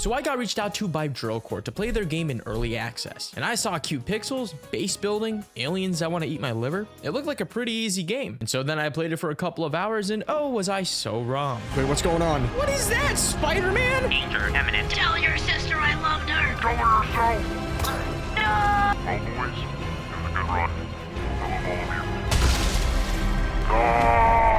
So I got reached out to by Drillcore to play their game in early access, and I saw cute pixels, base building, aliens that want to eat my liver. It looked like a pretty easy game, and so then I played it for a couple of hours, and oh, was I so wrong. Wait, what's going on? What is that, Spider-Man? Danger imminent. Tell your sister I loved her. Tell her yourself. No! Well, boys, it was a good run. I love all of you.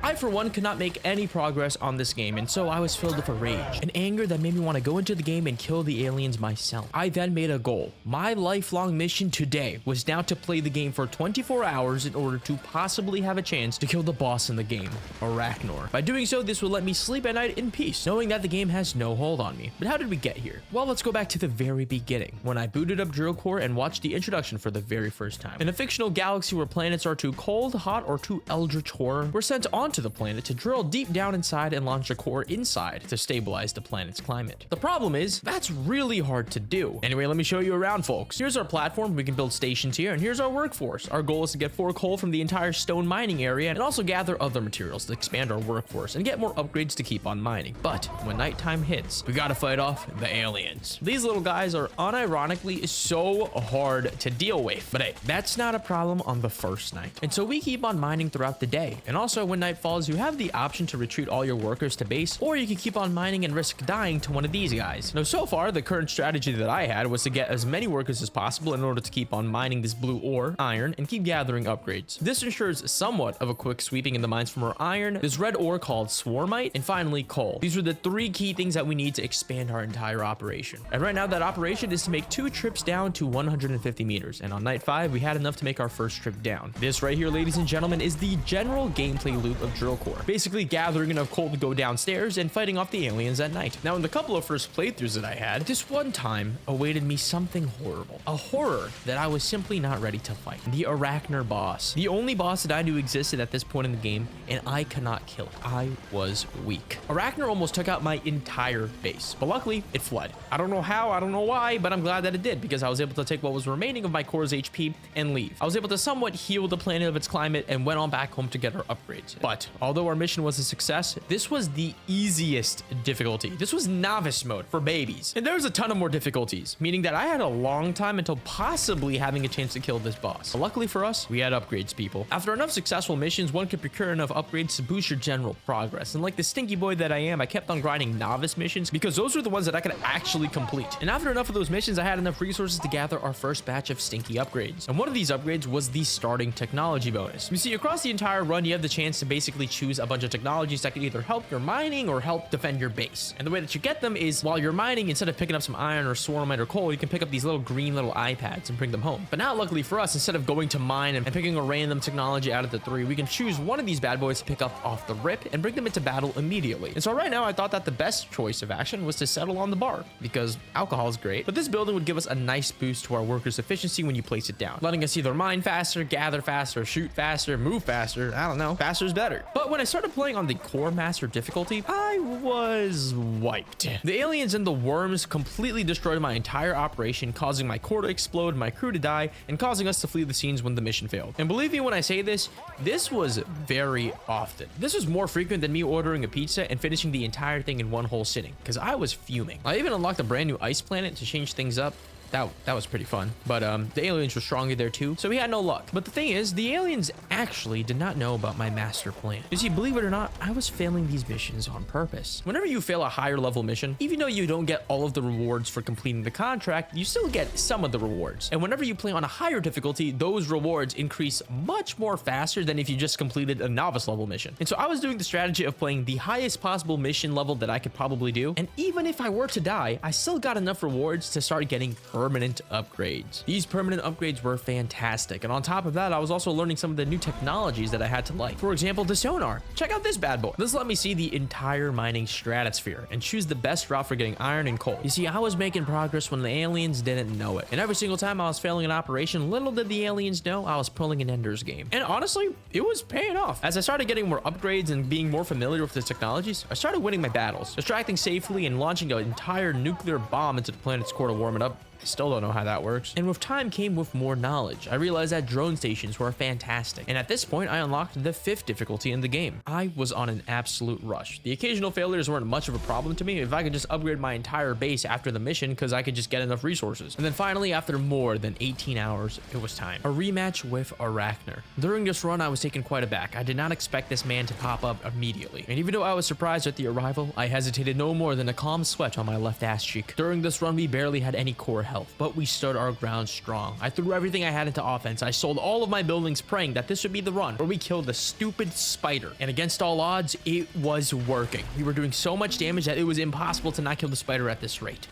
I, for one, could not make any progress on this game, and so I was filled with a rage and anger that made me want to go into the game and kill the aliens myself. I then made a goal. My lifelong mission today was now to play the game for 24 hours in order to possibly have a chance to kill the boss in the game, Arachnor. By doing so, this would let me sleep at night in peace, knowing that the game has no hold on me. But how did we get here? Well, let's go back to the very beginning, when I booted up Drillcore and watched the introduction for the very first time. In a fictional galaxy where planets are too cold, hot, or too eldritch horror, we're sent onto the planet to drill deep down inside and launch a core inside to stabilize the planet's climate. The problem is, that's really hard to do. Anyway, let me show you around, folks. Here's our platform. We can build stations here, and here's our workforce. Our goal is to get 4 coal from the entire stone mining area and also gather other materials to expand our workforce and get more upgrades to keep on mining. But when nighttime hits, we gotta fight off the aliens. These little guys are unironically so hard to deal with. But hey, that's not a problem on the first night. And so we keep on mining throughout the day. And also when night falls, you have the option to retreat all your workers to base, or you can keep on mining and risk dying to one of these guys. Now, so far, the current strategy that I had was to get as many workers as possible in order to keep on mining this blue ore, iron, and keep gathering upgrades. This ensures somewhat of a quick sweeping in the mines for more iron, this red ore called swarmite, and finally coal. These are the 3 key things that we need to expand our entire operation. And right now, that operation is to make 2 trips down to 150 meters. And on night 5, we had enough to make our first trip down. This right here, ladies and gentlemen, is the general gameplay loop of Drillcore. Basically gathering enough coal to go downstairs and fighting off the aliens at night. Now, in the couple of first playthroughs that I had, this one time awaited me something horrible. A horror that I was simply not ready to fight. The Arachnor Boss. The only boss that I knew existed at this point in the game, and I could not kill it. I was weak. Arachnor almost took out my entire base, but luckily it fled. I don't know how, I don't know why, but I'm glad that it did, because I was able to take what was remaining of my core's HP and leave. I was able to somewhat heal the planet of its climate and went on back home to get our upgrades. But although our mission was a success, this was the easiest difficulty. This was novice mode for babies. And there was a ton of more difficulties, meaning that I had a long time until possibly having a chance to kill this boss. But luckily for us, we had upgrades, people. After enough successful missions, one could procure enough upgrades to boost your general progress. And like the stinky boy that I am, I kept on grinding novice missions because those were the ones that I could actually complete. And after enough of those missions, I had enough resources to gather our first batch of stinky upgrades. And one of these upgrades was the starting technology bonus. You see, across the entire run, you have the chance to basically choose a bunch of technologies that can either help your mining or help defend your base. And the way that you get them is while you're mining, instead of picking up some iron or swarmite or coal, you can pick up these little green little iPads and bring them home. But now, luckily for us, instead of going to mine and picking a random technology out of the 3, we can choose one of these bad boys to pick up off the rip and bring them into battle immediately. And so right now, I thought that the best choice of action was to settle on the bar, because alcohol is great, but this building would give us a nice boost to our workers' efficiency when you place it down, letting us either mine faster, gather faster, shoot faster, move faster. I don't know, faster is better. But when I started playing on the core master difficulty, I was wiped. The aliens and the worms completely destroyed my entire operation, causing my core to explode, my crew to die, and causing us to flee the scenes when the mission failed. And believe me when I say this, this was very often. This was more frequent than me ordering a pizza and finishing the entire thing in one whole sitting, because I was fuming. I even unlocked a brand new ice planet to change things up. That was pretty fun. But the aliens were stronger there too, so we had no luck. But the thing is, the aliens actually did not know about my master plan. You see, believe it or not, I was failing these missions on purpose. Whenever you fail a higher level mission, even though you don't get all of the rewards for completing the contract, you still get some of the rewards. And whenever you play on a higher difficulty, those rewards increase much more faster than if you just completed a novice level mission. And so I was doing the strategy of playing the highest possible mission level that I could probably do. And even if I were to die, I still got enough rewards to start getting permanent upgrades. These permanent upgrades were fantastic, and on top of that, I was also learning some of the new technologies that I had to like. For example, the sonar. Check out this bad boy. This let me see the entire mining stratosphere and choose the best route for getting iron and coal. You see, I was making progress when the aliens didn't know it, and every single time I was failing an operation, little did the aliens know I was pulling an Ender's game. And honestly, it was paying off. As I started getting more upgrades and being more familiar with the technologies, I started winning my battles, extracting safely and launching an entire nuclear bomb into the planet's core to warm it up. I still don't know how that works. And with time came with more knowledge. I realized that drone stations were fantastic. And at this point, I unlocked the 5th difficulty in the game. I was on an absolute rush. The occasional failures weren't much of a problem to me if I could just upgrade my entire base after the mission because I could just get enough resources. And then finally, after more than 18 hours, it was time. A rematch with Arachnor. During this run, I was taken quite aback. I did not expect this man to pop up immediately. And even though I was surprised at the arrival, I hesitated no more than a calm sweat on my left ass cheek. During this run, we barely had any core health, but we stood our ground strong. I threw everything I had into offense. I sold all of my buildings praying that this would be the run where we killed the stupid spider. And against all odds, it was working. We were doing so much damage that it was impossible to not kill the spider at this rate.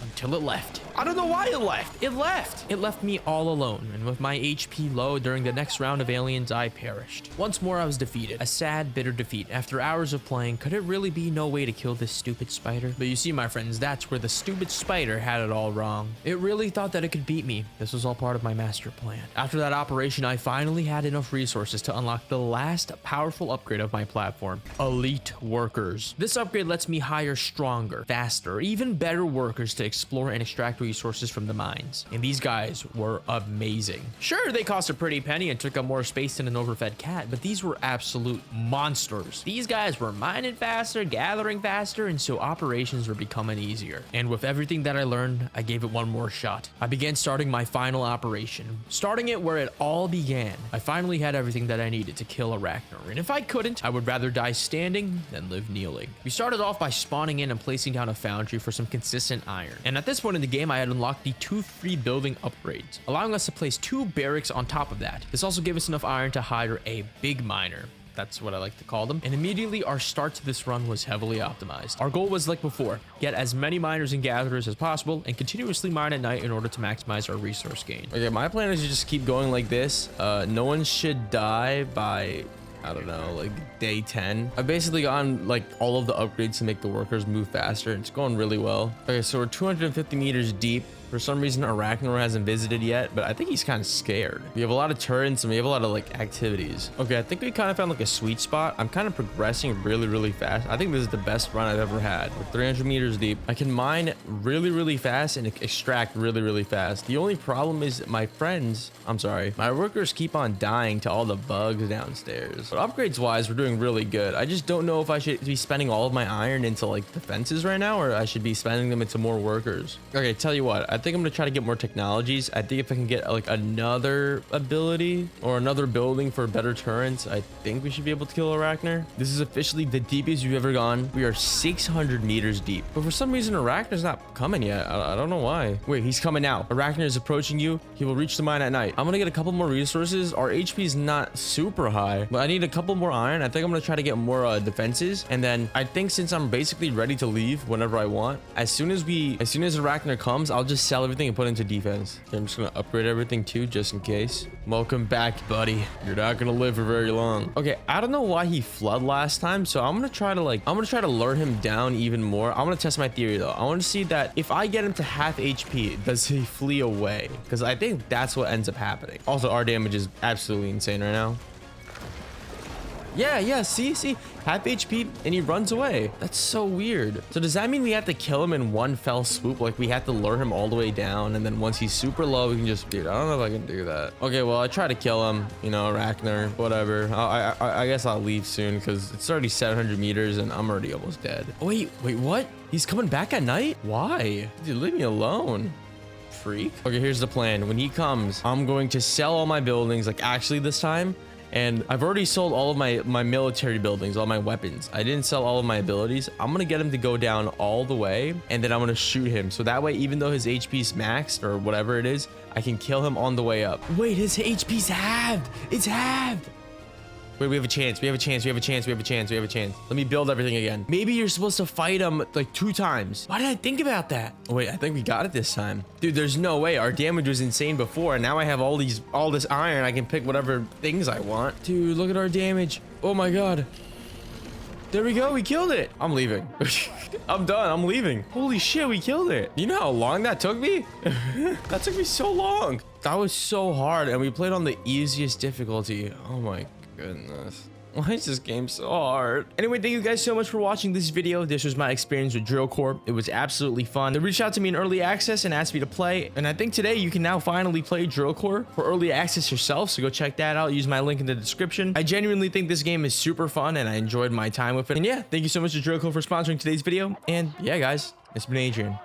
Until it left. I don't know why it left. It left. It left me all alone, and with my HP low during the next round of aliens, I perished. Once more, I was defeated. A sad, bitter defeat. After hours of playing, could it really be no way to kill this stupid spider? But you see, my friends, that's where the stupid spider had it all wrong. It really thought that it could beat me. This was all part of my master plan. After that operation, I finally had enough resources to unlock the last powerful upgrade of my platform, Elite Workers. This upgrade lets me hire stronger, faster, even better workers to explore and extract resources from the mines. And these guys were amazing. Sure, they cost a pretty penny and took up more space than an overfed cat, but these were absolute monsters. These guys were mining faster, gathering faster, and so operations were becoming easier. And with everything that I learned, I gave it one more shot. I began starting my final operation, starting it where it all began. I finally had everything that I needed to kill Arachnor, and if I couldn't, I would rather die standing than live kneeling. We started off by spawning in and placing down a foundry for some consistent iron. And at this point in the game, I had unlocked the 2 free building upgrades, allowing us to place 2 barracks on top of that. This also gave us enough iron to hire a big miner. That's what I like to call them. And immediately our start to this run was heavily optimized. Our goal was like before, get as many miners and gatherers as possible and continuously mine at night in order to maximize our resource gain. Okay, my plan is to just keep going like this. No one should die by, I don't know, like day 10. I've basically gotten like all of the upgrades to make the workers move faster. It's going really well. Okay, so we're 250 meters deep. For some reason, Arachnor hasn't visited yet, but I think he's kind of scared. We have a lot of turrets and we have a lot of like activities. Okay, I think we kind of found like a sweet spot. I'm kind of progressing really, really fast. I think this is the best run I've ever had. We're 300 meters deep. I can mine really, really fast and extract really, really fast. The only problem is that my workers keep on dying to all the bugs downstairs. But upgrades wise, we're doing really good. I just don't know if I should be spending all of my iron into like defenses right now, or I should be spending them into more workers. Okay, tell you what, I think I'm gonna try to get more technologies. I think if I can get like another ability or another building for better turrets, I think we should be able to kill Arachnor. This is officially the deepest we've ever gone. We are 600 meters deep, but for some reason Arachnor's not coming yet. I don't know why. Wait, he's coming now. Arachnor is approaching you. He will reach the mine at night. I'm gonna get a couple more resources. Our HP is not super high, but I need a couple more iron. I think I'm gonna try to get more defenses, and then I think since I'm basically ready to leave whenever I want, as soon as Arachnor comes, I'll just sell everything and put it into defense. Okay, I'm just gonna upgrade everything too, just in case. Welcome back, buddy. You're not gonna live for very long. Okay, I don't know why he flooded last time, so I'm gonna try to lure him down even more. I'm gonna test my theory though. I want to see that if I get him to half HP, does he flee away? Because I think that's what ends up happening. Also, our damage is absolutely insane right now. Yeah, see, half HP and he runs away. That's so weird. So does that mean we have to kill him in one fell swoop? Like we have to lure him all the way down, and then once he's super low, we can just, dude, I don't know if I can do that. Okay, well, I try to kill him, you know, Arachnor, whatever. I guess I'll leave soon because it's already 700 meters and I'm already almost dead. Wait, what? He's coming back at night? Why? Dude, leave me alone. Freak. Okay, here's the plan. When he comes, I'm going to sell all my buildings, like actually this time. And I've already sold all of my military buildings, all my weapons. I didn't sell all of my abilities. I'm gonna get him to go down all the way, and then I'm gonna shoot him. So that way, even though his HP's maxed or whatever it is, I can kill him on the way up. Wait, his HP's halved. It's halved. Wait, we have a chance. Let me build everything again. Maybe you're supposed to fight him like 2 times. Why did I think about that? Oh, wait, I think we got it this time. Dude, there's no way. Our damage was insane before, and now I have all this iron. I can pick whatever things I want. Dude, look at our damage. Oh my God. There we go. We killed it. I'm leaving. I'm done. I'm leaving. Holy shit, we killed it. You know how long that took me? That took me so long. That was so hard, and we played on the easiest difficulty. Oh my goodness. Why is this game so hard? Anyway, thank you guys so much for watching this video. This was my experience with Drill Corps. It was absolutely fun. They reached out to me in early access and asked me to play. And I think today you can now finally play Drill Corps for early access yourself. So go check that out. Use my link in the description. I genuinely think this game is super fun and I enjoyed my time with it. And yeah, thank you so much to Drill Corps for sponsoring today's video. And yeah, guys, it's been Adrian.